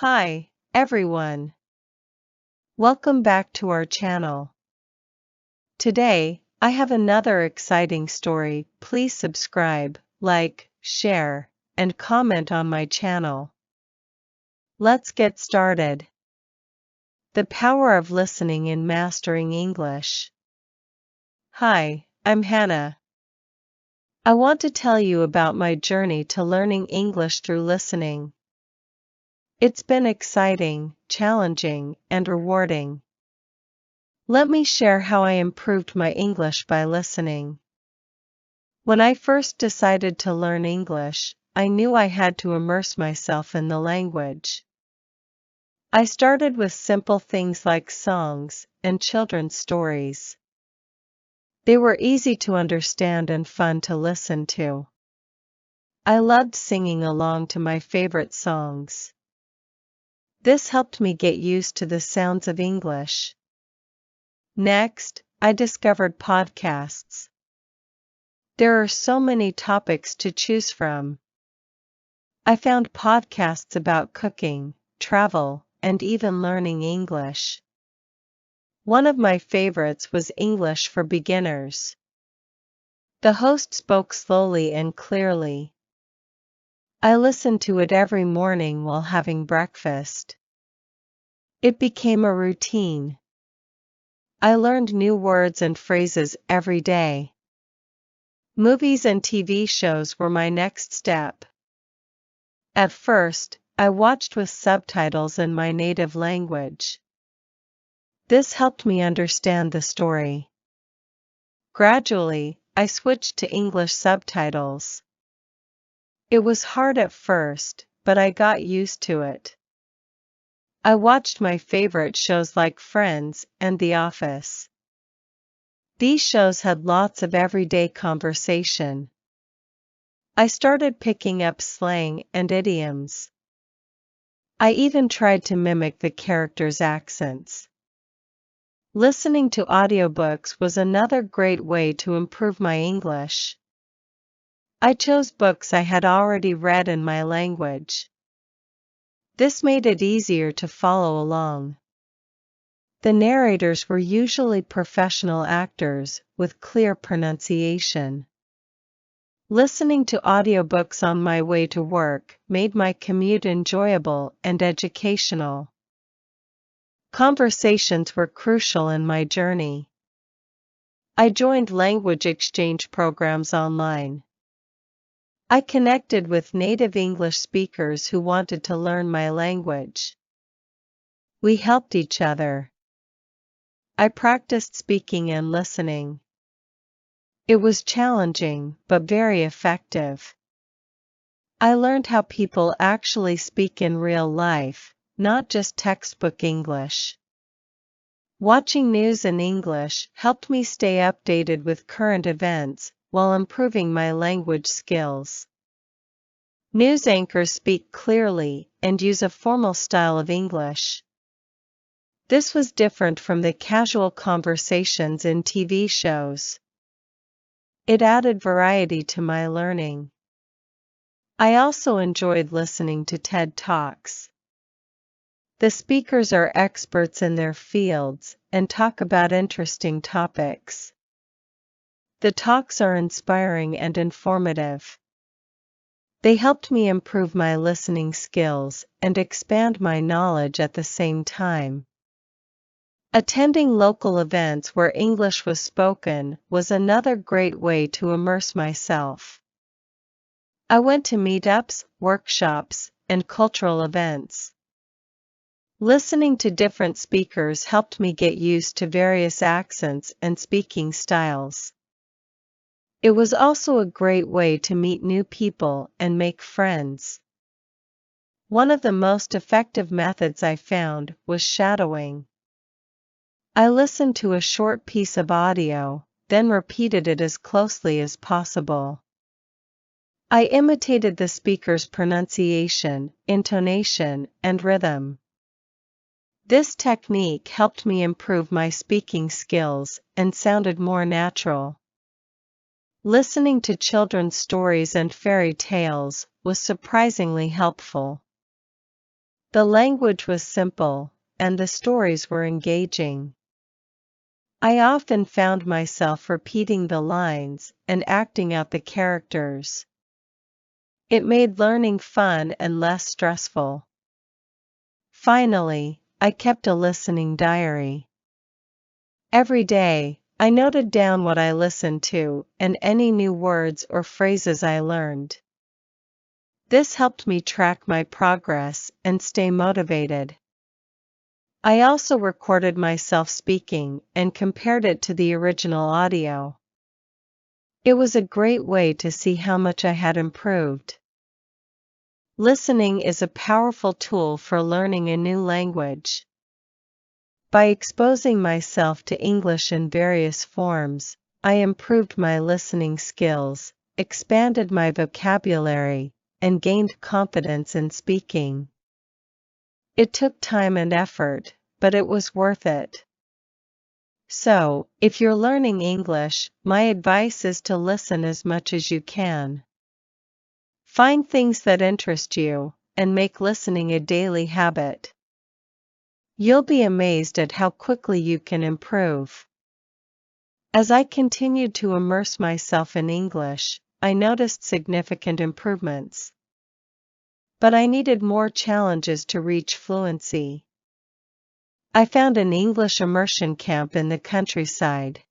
Hi, everyone. Welcome back to our channel. Today, I have another exciting story. Please subscribe, like, share, and comment on my channel. Let's get started. The power of listening in mastering English. Hi, I'm Hannah. I want to tell you about my journey to learning English through listening. It's been exciting, challenging, and rewarding. Let me share how I improved my English by listening. When I first decided to learn English, I knew I had to immerse myself in the language. I started with simple things like songs and children's stories. They were easy to understand and fun to listen to. I loved singing along to my favorite songs. This helped me get used to the sounds of English. Next, I discovered podcasts. There are so many topics to choose from. I found podcasts about cooking, travel, and even learning English. One of my favorites was English for Beginners. The host spoke slowly and clearly. I listened to it every morning while having breakfast. It became a routine. I learned new words and phrases every day. Movies and TV shows were my next step. At first, I watched with subtitles in my native language. This helped me understand the story. Gradually, I switched to English subtitles. It was hard at first, but I got used to it. I watched my favorite shows like Friends and The Office. These shows had lots of everyday conversation. I started picking up slang and idioms. I even tried to mimic the characters' accents. Listening to audiobooks was another great way to improve my English. I chose books I had already read in my language. This made it easier to follow along. The narrators were usually professional actors with clear pronunciation. Listening to audiobooks on my way to work made my commute enjoyable and educational. Conversations were crucial in my journey. I joined language exchange programs online. I connected with native English speakers who wanted to learn my language. We helped each other. I practiced speaking and listening. It was challenging, but very effective. I learned how people actually speak in real life, not just textbook English. Watching news in English helped me stay updated with current events while improving my language skills. News anchors speak clearly and use a formal style of English. This was different from the casual conversations in TV shows. It added variety to my learning. I also enjoyed listening to TED Talks. The speakers are experts in their fields and talk about interesting topics. The talks are inspiring and informative. They helped me improve my listening skills and expand my knowledge at the same time. Attending local events where English was spoken was another great way to immerse myself. I went to meetups, workshops, and cultural events. Listening to different speakers helped me get used to various accents and speaking styles. It was also a great way to meet new people and make friends. One of the most effective methods I found was shadowing. I listened to a short piece of audio, then repeated it as closely as possible. I imitated the speaker's pronunciation, intonation, and rhythm. This technique helped me improve my speaking skills and sounded more natural. Listening to children's stories and fairy tales was surprisingly helpful. The language was simple, and the stories were engaging. I often found myself repeating the lines and acting out the characters. It made learning fun and less stressful. Finally, I kept a listening diary. Every day, I noted down what I listened to and any new words or phrases I learned. This helped me track my progress and stay motivated. I also recorded myself speaking and compared it to the original audio. It was a great way to see how much I had improved. Listening is a powerful tool for learning a new language. By exposing myself to English in various forms, I improved my listening skills, expanded my vocabulary, and gained confidence in speaking. It took time and effort, but it was worth it. So, if you're learning English, my advice is to listen as much as you can. Find things that interest you, and make listening a daily habit. You'll be amazed at how quickly you can improve. As I continued to immerse myself in English, I noticed significant improvements. But I needed more challenges to reach fluency. I found an English immersion camp in the countryside.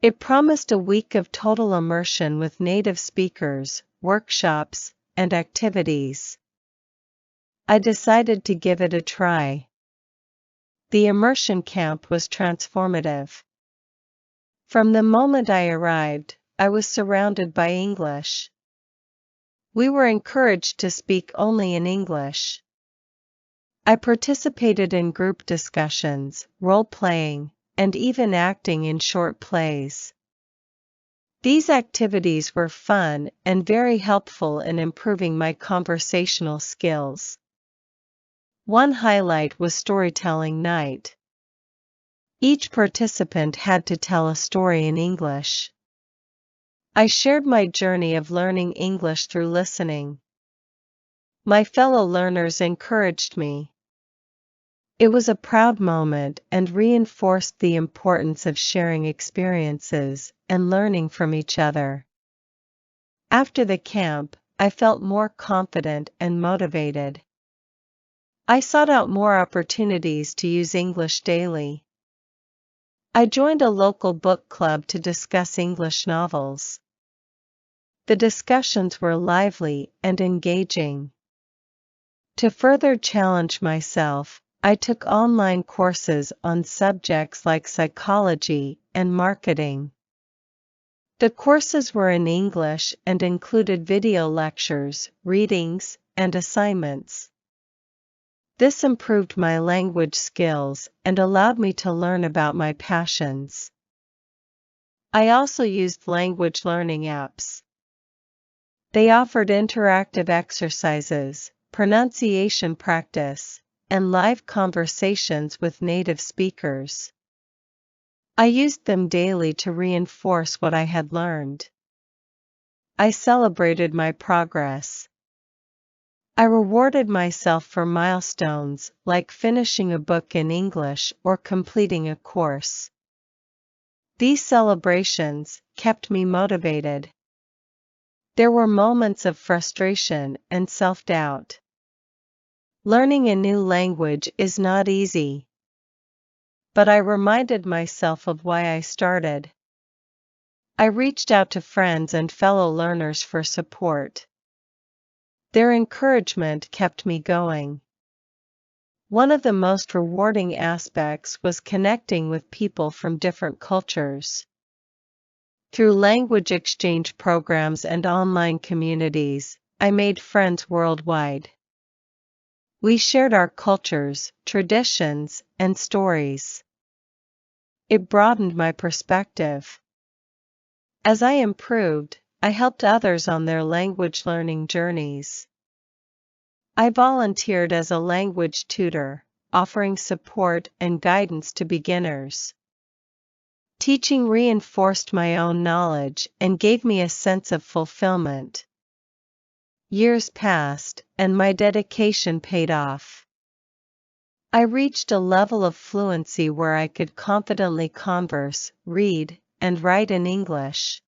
It promised a week of total immersion with native speakers, workshops, and activities. I decided to give it a try. The immersion camp was transformative. From the moment I arrived, I was surrounded by English. We were encouraged to speak only in English. I participated in group discussions, role-playing, and even acting in short plays. These activities were fun and very helpful in improving my conversational skills. One highlight was storytelling night. Each participant had to tell a story in English. I shared my journey of learning English through listening. My fellow learners encouraged me. It was a proud moment and reinforced the importance of sharing experiences and learning from each other. After the camp, I felt more confident and motivated. I sought out more opportunities to use English daily. I joined a local book club to discuss English novels. The discussions were lively and engaging. To further challenge myself, I took online courses on subjects like psychology and marketing. The courses were in English and included video lectures, readings, and assignments. This improved my language skills and allowed me to learn about my passions. I also used language learning apps. They offered interactive exercises, pronunciation practice, and live conversations with native speakers. I used them daily to reinforce what I had learned. I celebrated my progress. I rewarded myself for milestones like finishing a book in English or completing a course. These celebrations kept me motivated. There were moments of frustration and self-doubt. Learning a new language is not easy. But I reminded myself of why I started. I reached out to friends and fellow learners for support. Their encouragement kept me going. One of the most rewarding aspects was connecting with people from different cultures. Through language exchange programs and online communities, I made friends worldwide. We shared our cultures, traditions, and stories. It broadened my perspective. As I improved, I helped others on their language learning journeys. I volunteered as a language tutor, offering support and guidance to beginners. Teaching reinforced my own knowledge and gave me a sense of fulfillment. Years passed, and my dedication paid off. I reached a level of fluency where I could confidently converse, read, and write in English.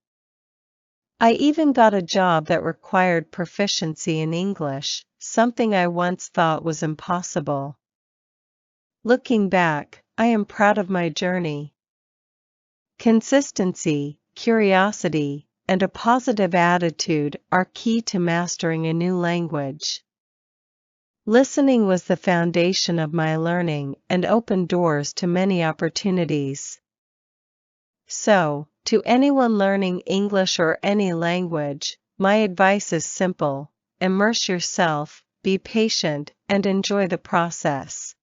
I even got a job that required proficiency in English, something I once thought was impossible. Looking back, I am proud of my journey. Consistency, curiosity, and a positive attitude are key to mastering a new language. Listening was the foundation of my learning and opened doors to many opportunities. So, to anyone learning English or any language, my advice is simple: immerse yourself, be patient, and enjoy the process.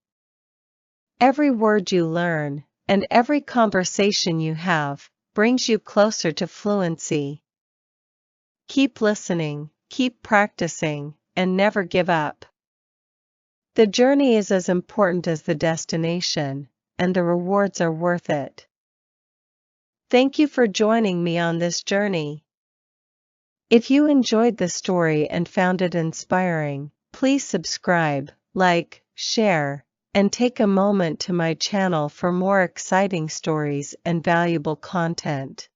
Every word you learn, and every conversation you have, brings you closer to fluency. Keep listening, keep practicing, and never give up. The journey is as important as the destination, and the rewards are worth it. Thank you for joining me on this journey. If you enjoyed the story and found it inspiring, please subscribe, like, share, and take a moment to my channel for more exciting stories and valuable content.